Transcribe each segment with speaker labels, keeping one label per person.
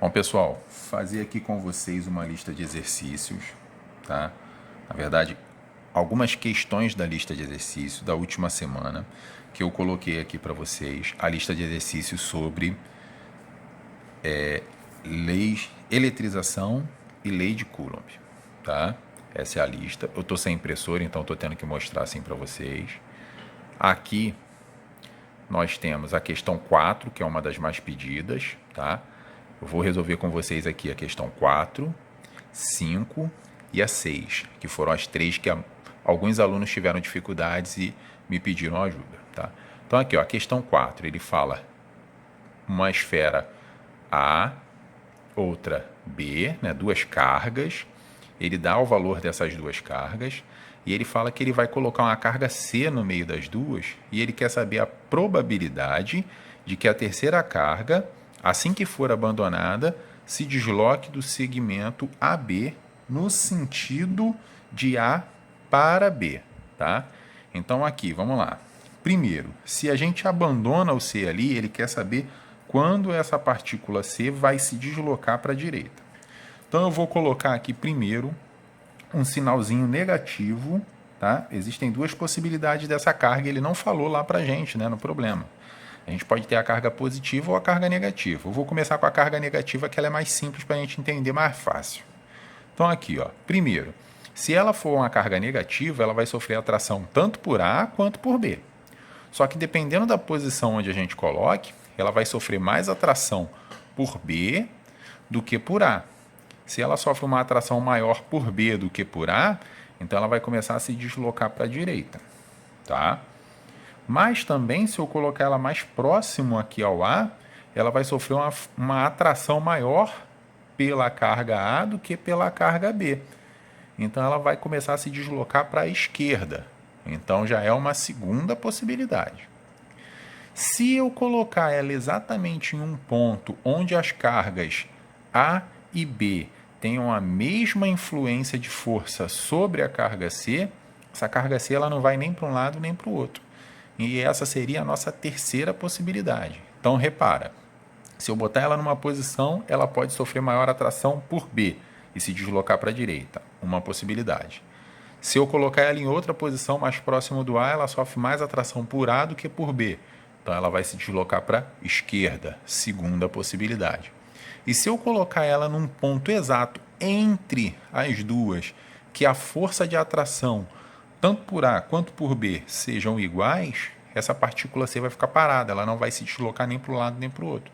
Speaker 1: Bom, pessoal, fazer aqui com vocês uma lista de exercícios, tá? Na verdade, algumas questões da lista de exercícios da última semana que eu coloquei aqui para vocês, a lista de exercícios sobre leis, eletrização e lei de Coulomb, tá? Essa é a lista. Eu estou sem impressora, então estou tendo que mostrar assim para vocês. Aqui nós temos a questão 4, que é uma das mais pedidas, tá? Eu vou resolver com vocês aqui a questão 4, 5 e a 6, que foram as três que alguns alunos tiveram dificuldades e me pediram ajuda, tá? Então aqui, ó, a questão 4, ele fala uma esfera A, outra B, né, duas cargas, ele dá o valor dessas duas cargas e ele fala que ele vai colocar uma carga C no meio das duas e ele quer saber a probabilidade de que a terceira carga, assim que for abandonada, se desloque do segmento AB no sentido de A para B, tá? Então aqui, vamos lá. Primeiro, se a gente abandona o C ali, ele quer saber quando essa partícula C vai se deslocar para a direita. Então eu vou colocar aqui primeiro um sinalzinho negativo, tá? Existem duas possibilidades dessa carga, ele não falou lá para a gente, né, no problema. A gente pode ter a carga positiva ou a carga negativa. Eu vou começar com a carga negativa, que ela é mais simples para a gente entender, mais fácil. Então aqui, ó, primeiro, se ela for uma carga negativa, ela vai sofrer atração tanto por A quanto por B. Só que dependendo da posição onde a gente coloque, ela vai sofrer mais atração por B do que por A. Se ela sofre uma atração maior por B do que por A, então ela vai começar a se deslocar para a direita, tá? Mas também, se eu colocar ela mais próximo aqui ao A, ela vai sofrer uma atração maior pela carga A do que pela carga B. Então ela vai começar a se deslocar para a esquerda. Então já é uma segunda possibilidade. Se eu colocar ela exatamente em um ponto onde as cargas A e B tenham a mesma influência de força sobre a carga C, essa carga C ela não vai nem para um lado nem para o outro. E essa seria a nossa terceira possibilidade. Então repara, se eu botar ela numa posição, ela pode sofrer maior atração por B e se deslocar para a direita, uma possibilidade. Se eu colocar ela em outra posição mais próximo do A, ela sofre mais atração por A do que por B. Então ela vai se deslocar para a esquerda, segunda possibilidade. E se eu colocar ela num ponto exato entre as duas, que a força de atração, tanto por A quanto por B, sejam iguais, essa partícula C vai ficar parada, ela não vai se deslocar nem para um lado nem para o outro.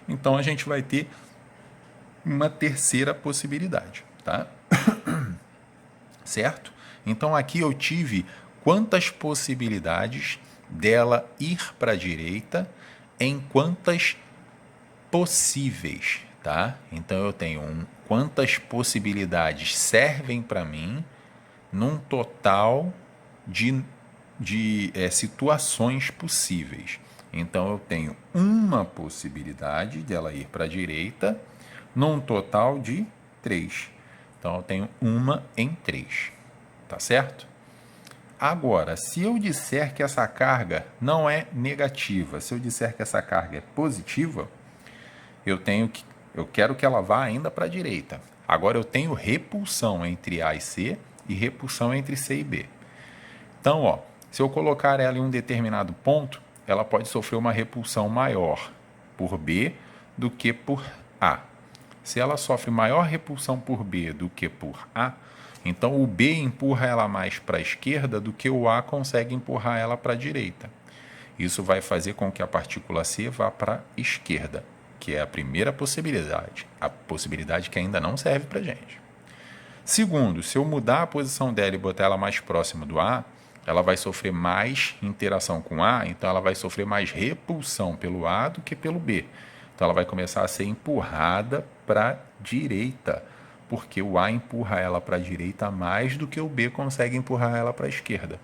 Speaker 1: Então a gente vai ter uma terceira possibilidade, tá? Certo? Então aqui eu tive quantas possibilidades dela ir para a direita em quantas possíveis, tá? Então eu tenho quantas possibilidades servem para mim num total de situações possíveis. Então eu tenho uma possibilidade dela ir para a direita num total de 3. Então eu tenho uma em 3, tá certo? Agora, se eu disser que essa carga não é negativa, se eu disser que essa carga é positiva, eu quero que ela vá ainda para a direita. Agora eu tenho repulsão entre A e C e repulsão entre C e B. Então, ó, se eu colocar ela em um determinado ponto, ela pode sofrer uma repulsão maior por B do que por A. Se ela sofre maior repulsão por B do que por A, então o B empurra ela mais para a esquerda do que o A consegue empurrar ela para a direita. Isso vai fazer com que a partícula C vá para a esquerda, que é a primeira possibilidade, a possibilidade que ainda não serve para a gente. Segundo, se eu mudar a posição dela e botar ela mais próxima do A, ela vai sofrer mais interação com A, então ela vai sofrer mais repulsão pelo A do que pelo B. Então ela vai começar a ser empurrada para a direita, porque o A empurra ela para a direita mais do que o B consegue empurrar ela para a esquerda.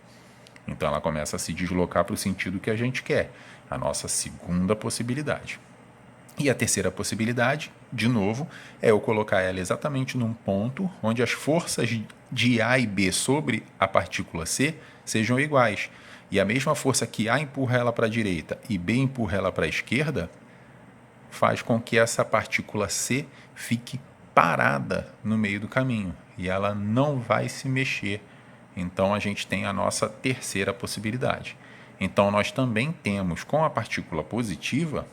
Speaker 1: Então ela começa a se deslocar para o sentido que a gente quer, a nossa segunda possibilidade. E a terceira possibilidade, de novo, é eu colocar ela exatamente num ponto onde as forças de A e B sobre a partícula C sejam iguais. E a mesma força que A empurra ela para a direita e B empurra ela para a esquerda faz com que essa partícula C fique parada no meio do caminho e ela não vai se mexer. Então a gente tem a nossa terceira possibilidade. Então nós também temos com a partícula positiva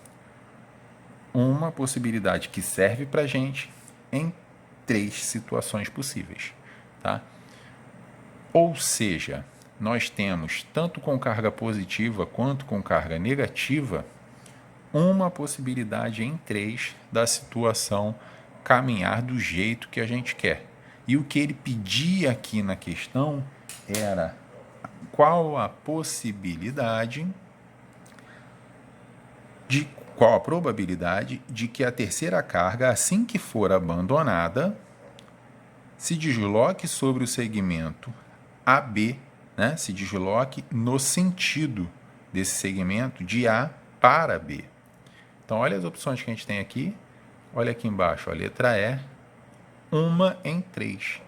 Speaker 1: uma possibilidade que serve para a gente em 3 situações possíveis, tá? Ou seja, nós temos tanto com carga positiva quanto com carga negativa uma possibilidade em 3 da situação caminhar do jeito que a gente quer. E o que ele pedia aqui na questão era qual a probabilidade de que a terceira carga, assim que for abandonada, se desloque sobre o segmento AB, né? Se desloque no sentido desse segmento de A para B. Então, olha as opções que a gente tem aqui. Olha aqui embaixo, a letra E, 1 em 3.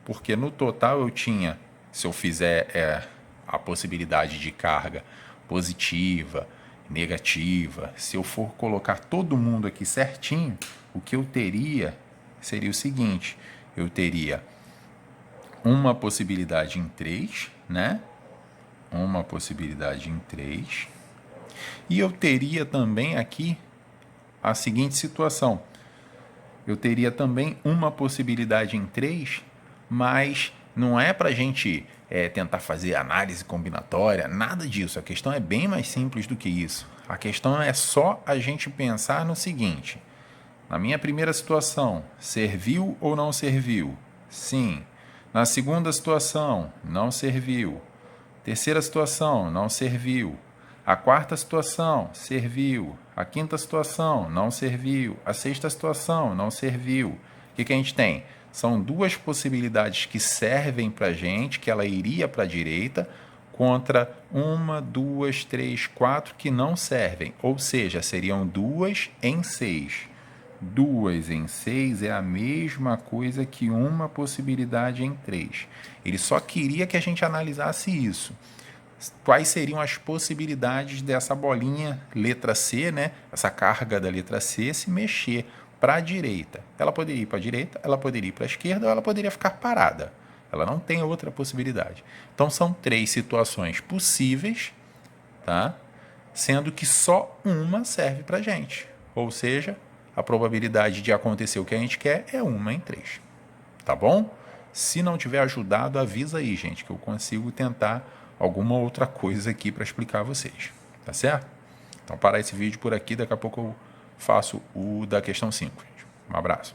Speaker 1: Porque no total eu tinha, se eu fizer a possibilidade de carga positiva, negativa, se eu for colocar todo mundo aqui certinho, o que eu teria seria o seguinte: eu teria uma possibilidade em 3, né? Uma possibilidade em 3. E eu teria também aqui a seguinte situação. Eu teria também uma possibilidade em 3, mas não é para a gente tentar fazer análise combinatória, nada disso. A questão é bem mais simples do que isso. A questão é só a gente pensar no seguinte: na minha primeira situação, serviu ou não serviu? Sim. Na segunda situação, não serviu. Terceira situação, não serviu. A quarta situação, serviu. A quinta situação, não serviu. A sexta situação, não serviu. O que a gente tem? São 2 possibilidades que servem para a gente, que ela iria para a direita, contra 1, 2, 3, 4 que não servem. Ou seja, seriam 2 em 6. 2 em 6 é a mesma coisa que uma possibilidade em 3. Ele só queria que a gente analisasse isso. Quais seriam as possibilidades dessa bolinha letra C, né? Essa carga da letra C se mexer para a direita. Ela poderia ir para a direita, ela poderia ir para a esquerda ou ela poderia ficar parada. Ela não tem outra possibilidade. Então são 3 situações possíveis, tá? Sendo que só uma serve para a gente. Ou seja, a probabilidade de acontecer o que a gente quer é 1 em 3. Tá bom? Se não tiver ajudado, avisa aí, gente, que eu consigo tentar alguma outra coisa aqui para explicar a vocês. Tá certo? Então, parar esse vídeo por aqui, daqui a pouco eu faço o da questão 5. Gente. Um abraço.